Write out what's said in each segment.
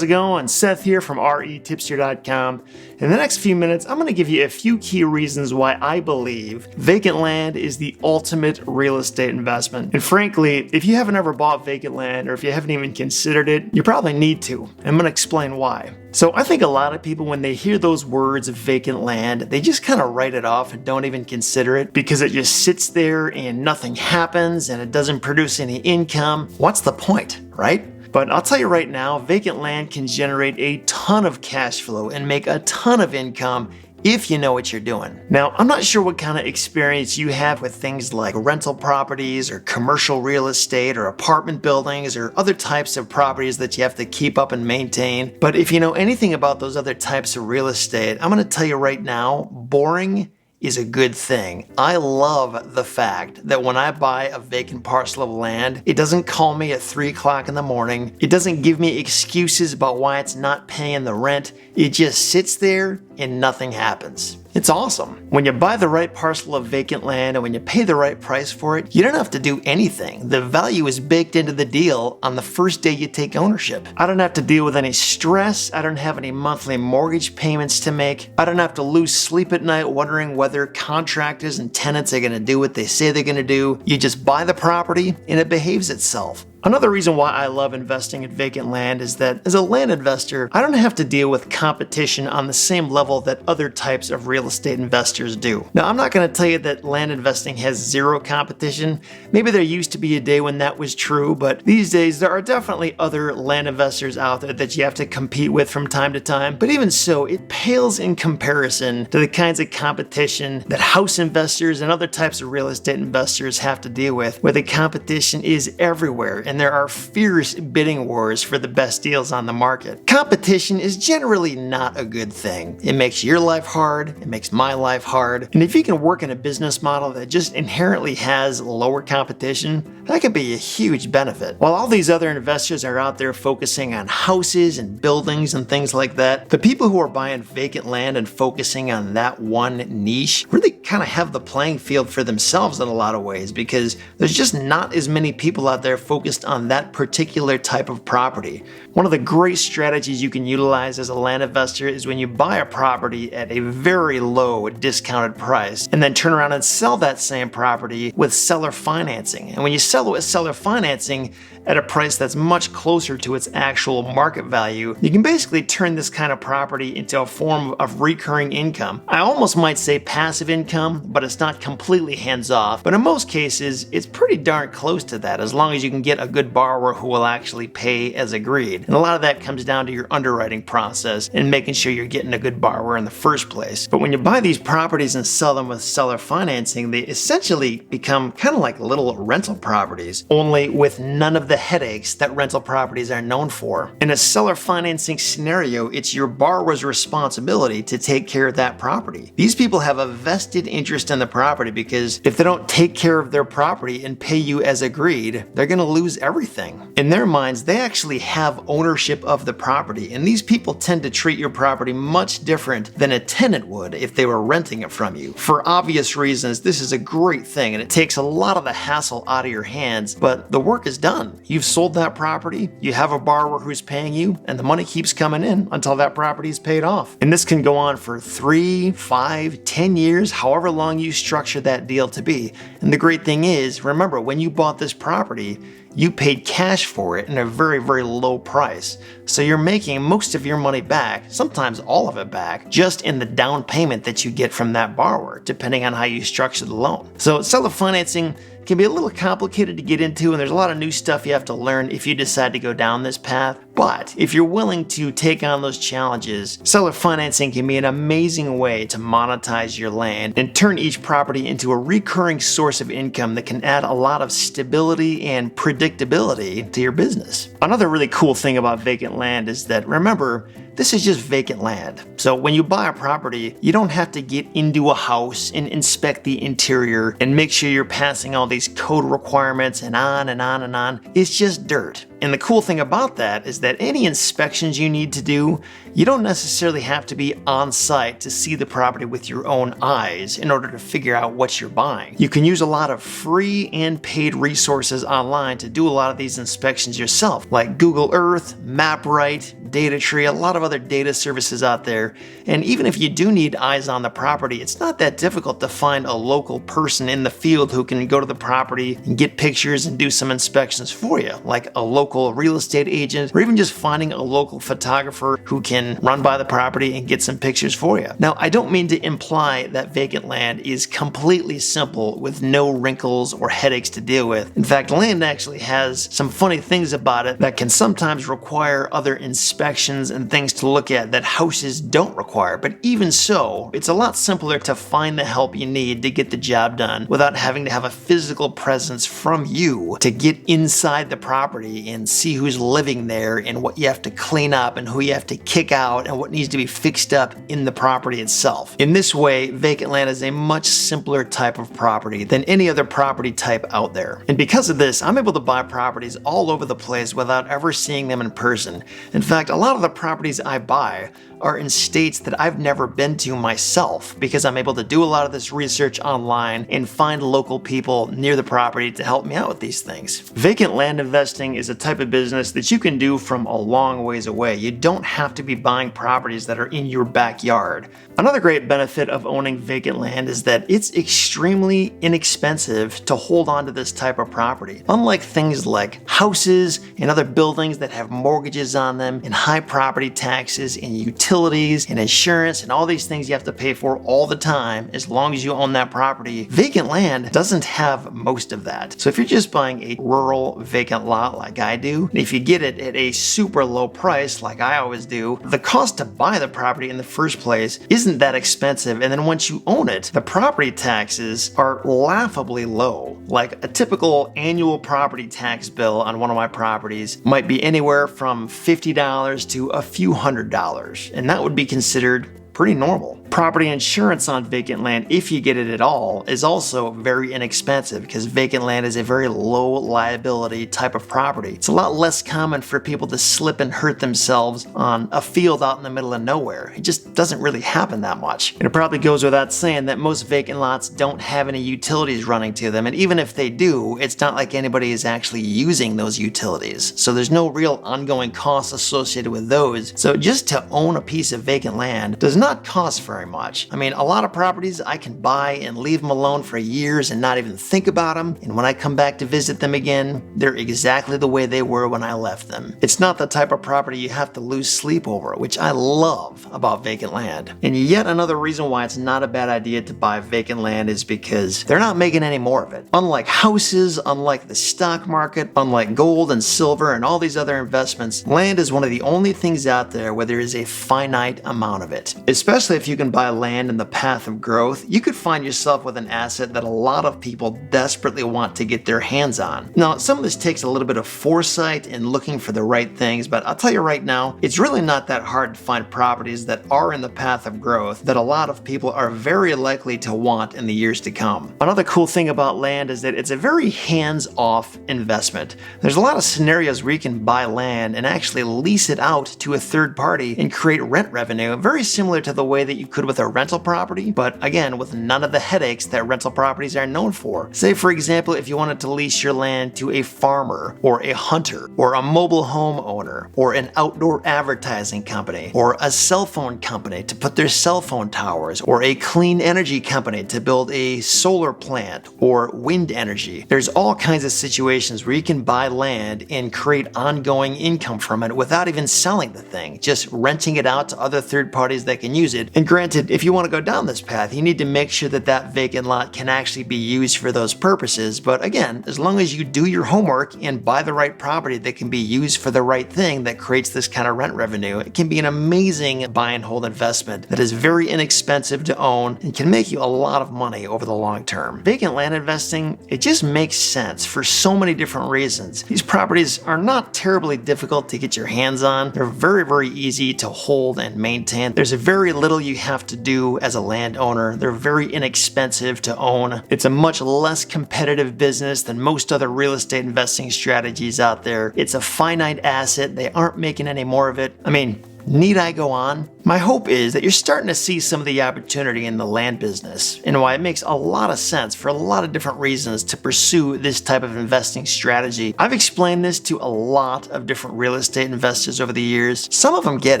how's it going? Seth here from REtipster.com. In the next few minutes, I'm going to give you a few key reasons why I believe vacant land is the ultimate real estate investment. And frankly, if you haven't ever bought vacant land or if you haven't even considered it, you probably need to. I'm going to explain why. So I think a lot of people, when they hear those words of vacant land, they just kind of write it off and don't even consider it because it just sits there and nothing happens and it doesn't produce any income. What's the point, right? But I'll tell you right now, vacant land can generate a ton of cash flow and make a ton of income if you know what you're doing. Now, I'm not sure what kind of experience you have with things like rental properties or commercial real estate or apartment buildings or other types of properties that you have to keep up and maintain. But if you know anything about those other types of real estate, I'm going to tell you right now, boring is a good thing. I love the fact that when I buy a vacant parcel of land, it doesn't call me at 3 o'clock in the morning. It doesn't give me excuses about why it's not paying the rent. It just sits there and nothing happens. It's awesome. When you buy the right parcel of vacant land and when you pay the right price for it, you don't have to do anything. The value is baked into the deal on the first day you take ownership. I don't have to deal with any stress. I don't have any monthly mortgage payments to make. I don't have to lose sleep at night wondering whether contractors and tenants are going to do what they say they're going to do. You just buy the property and it behaves itself. Another reason why I love investing in vacant land is that as a land investor, I don't have to deal with competition on the same level that other types of real estate investors do. Now, I'm not going to tell you that land investing has zero competition. Maybe there used to be a day when that was true, but these days there are definitely other land investors out there that you have to compete with from time to time. But even so, it pales in comparison to the kinds of competition that house investors and other types of real estate investors have to deal with, where the competition is everywhere and there are fierce bidding wars for the best deals on the market. Competition is generally not a good thing. It makes your life hard, it makes my life hard, and if you can work in a business model that just inherently has lower competition, that could be a huge benefit. While all these other investors are out there focusing on houses and buildings and things like that, the people who are buying vacant land and focusing on that one niche really kind of have the playing field for themselves in a lot of ways, because there's just not as many people out there focused on that particular type of property. One of the great strategies you can utilize as a land investor is when you buy a property at a very low discounted price and then turn around and sell that same property with seller financing. And when you sell it with seller financing at a price that's much closer to its actual market value, you can basically turn this kind of property into a form of recurring income. I almost might say passive income, but it's not completely hands-off. But in most cases, it's pretty darn close to that, as long as you can get a good borrower who will actually pay as agreed. And a lot of that comes down to your underwriting process and making sure you're getting a good borrower in the first place. But when you buy these properties and sell them with seller financing, they essentially become kind of like little rental properties, only with none of the headaches that rental properties are known for. In a seller financing scenario, it's your borrower's responsibility to take care of that property. These people have a vested interest in the property because if they don't take care of their property and pay you as agreed, they're going to lose everything. In their minds, they actually have ownership of the property, and these people tend to treat your property much different than a tenant would if they were renting it from you. For obvious reasons, this is a great thing, and it takes a lot of the hassle out of your hands, but the work is done. You've sold that property, you have a borrower who's paying you, and the money keeps coming in until that property is paid off. And this can go on for 3, 5, 10 years, however long you structure that deal to be. And the great thing is, remember, when you bought this property, you paid cash for it in a very, very low price. So you're making most of your money back, sometimes all of it back, just in the down payment that you get from that borrower, depending on how you structure the loan. So seller financing can be a little complicated to get into, and there's a lot of new stuff you have to learn if you decide to go down this path. But if you're willing to take on those challenges, seller financing can be an amazing way to monetize your land and turn each property into a recurring source of income that can add a lot of stability and predictability to your business. Another really cool thing about vacant land is that, remember, this is just vacant land. So when you buy a property, you don't have to get into a house and inspect the interior and make sure you're passing all these code requirements and on and on and on. It's just dirt. And the cool thing about that is that any inspections you need to do, you don't necessarily have to be on site to see the property with your own eyes in order to figure out what you're buying. You can use a lot of free and paid resources online to do a lot of these inspections yourself, like Google Earth, MapRight, Data Tree, a lot of other data services out there. And even if you do need eyes on the property, it's not that difficult to find a local person in the field who can go to the property and get pictures and do some inspections for you, like a local real estate agent, or even just finding a local photographer who can run by the property and get some pictures for you. Now, I don't mean to imply that vacant land is completely simple with no wrinkles or headaches to deal with. In fact, land actually has some funny things about it that can sometimes require other inspections and things to look at that houses don't require. But even so, it's a lot simpler to find the help you need to get the job done without having to have a physical presence from you to get inside the property and see who's living there and what you have to clean up and who you have to kick out and what needs to be fixed up in the property itself. In this way, vacant land is a much simpler type of property than any other property type out there. And because of this, I'm able to buy properties all over the place without ever seeing them in person. In fact, a lot of the properties I buy are in states that I've never been to myself because I'm able to do a lot of this research online and find local people near the property to help me out with these things. Vacant land investing is a type of business that you can do from a long ways away. You don't have to be buying properties that are in your backyard. Another great benefit of owning vacant land is that it's extremely inexpensive to hold on to this type of property. Unlike things like houses and other buildings that have mortgages on them and high property taxes and utilities and insurance and all these things you have to pay for all the time as long as you own that property, vacant land doesn't have most of that. So if you're just buying a rural vacant lot like I do, and if you get it at a super low price like I always do, the cost to buy the property in the first place isn't that expensive, and then once you own it, the property taxes are laughably low. Like a typical annual property tax bill on one of my properties might be anywhere from $50 to a few $100s, and that would be considered pretty normal. Property insurance on vacant land, if you get it at all, is also very inexpensive because vacant land is a very low liability type of property. It's a lot less common for people to slip and hurt themselves on a field out in the middle of nowhere. It just doesn't really happen that much. And it probably goes without saying that most vacant lots don't have any utilities running to them, and even if they do, it's not like anybody is actually using those utilities. So there's no real ongoing costs associated with those. So just to own a piece of vacant land does not cost very much. I mean, a lot of properties I can buy and leave them alone for years and not even think about them, and when I come back to visit them again, they're exactly the way they were when I left them. It's not the type of property you have to lose sleep over, which I love about vacant land. And yet another reason why it's not a bad idea to buy vacant land is because they're not making any more of it. Unlike houses, unlike the stock market, unlike gold and silver and all these other investments, land is one of the only things out there where there is a finite amount of it. Especially if you can buy land in the path of growth, you could find yourself with an asset that a lot of people desperately want to get their hands on. Now, some of this takes a little bit of foresight and looking for the right things, but I'll tell you right now, it's really not that hard to find properties that are in the path of growth that a lot of people are very likely to want in the years to come. Another cool thing about land is that it's a very hands-off investment. There's a lot of scenarios where you can buy land and actually lease it out to a third party and create rent revenue, very similar to the way that you could with a rental property, but again, with none of the headaches that rental properties are known for. Say, for example, if you wanted to lease your land to a farmer, or a hunter, or a mobile home owner, or an outdoor advertising company, or a cell phone company to put their cell phone towers, or a clean energy company to build a solar plant, or wind energy. There's all kinds of situations where you can buy land and create ongoing income from it without even selling the thing, just renting it out to other third parties that can use it. And granted, if you want to go down this path, you need to make sure that that vacant lot can actually be used for those purposes. But again, as long as you do your homework and buy the right property that can be used for the right thing that creates this kind of rent revenue, it can be an amazing buy and hold investment that is very inexpensive to own and can make you a lot of money over the long term. Vacant land investing, it just makes sense for so many different reasons. These properties are not terribly difficult to get your hands on. They're very, very easy to hold and maintain. There's very little you have have to do as a landowner. They're very inexpensive to own. It's a much less competitive business than most other real estate investing strategies out there. It's a finite asset. They aren't making any more of it. I mean, need I go on? My hope is that you're starting to see some of the opportunity in the land business and why it makes a lot of sense for a lot of different reasons to pursue this type of investing strategy. I've explained this to a lot of different real estate investors over the years. Some of them get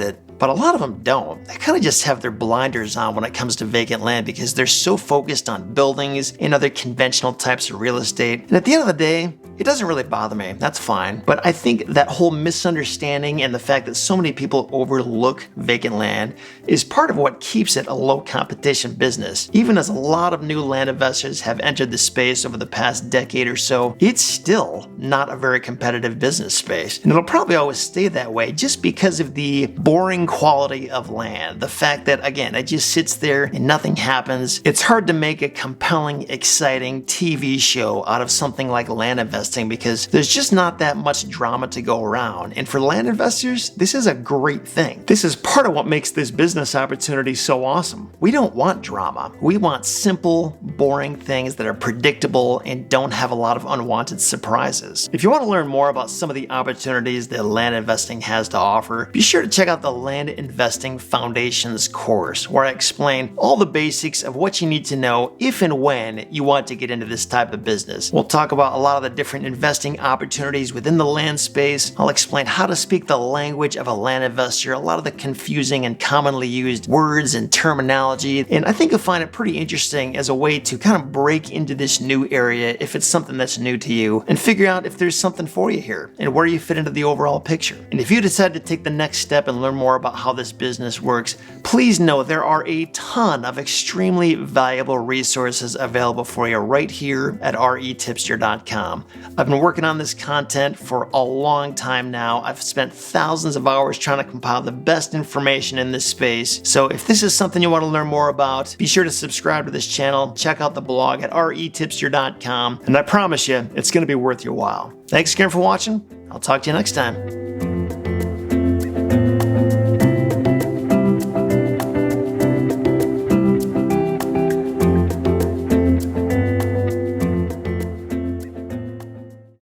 it, but a lot of them don't. They kind of just have their blinders on when it comes to vacant land because they're so focused on buildings and other conventional types of real estate. And at the end of the day, it doesn't really bother me. That's fine. But I think that whole misunderstanding and the fact that so many people overlook vacant land is part of what keeps it a low competition business. Even as a lot of new land investors have entered the space over the past decade or so, it's still not a very competitive business space. And it'll probably always stay that way just because of the boring quality of land. The fact that, again, it just sits there and nothing happens. It's hard to make a compelling, exciting TV show out of something like land investing because there's just not that much drama to go around. And for land investors, this is a great thing. This is part of what makes this business opportunity so awesome. We don't want drama. We want simple, boring things that are predictable and don't have a lot of unwanted surprises. If you want to learn more about some of the opportunities that land investing has to offer, be sure to check out the Land Investing Foundations course, where I explain all the basics of what you need to know if and when you want to get into this type of business. We'll talk about a lot of the different investing opportunities within the land space. I'll explain how to speak the language of a land investor, a lot of the confusing and commonly used words and terminology, and I think you'll find it pretty interesting as a way to kind of break into this new area if it's something that's new to you and figure out if there's something for you here and where you fit into the overall picture. And if you decide to take the next step and learn more about how this business works, please know there are a ton of extremely valuable resources available for you right here at REtipster.com. I've been working on this content for a long time now. I've spent thousands of hours trying to compile the best information in this space. So if this is something you want to learn more about, be sure to subscribe to this channel, check out the blog at REtipster.com, and I promise you, it's going to be worth your while. Thanks again for watching. I'll talk to you next time.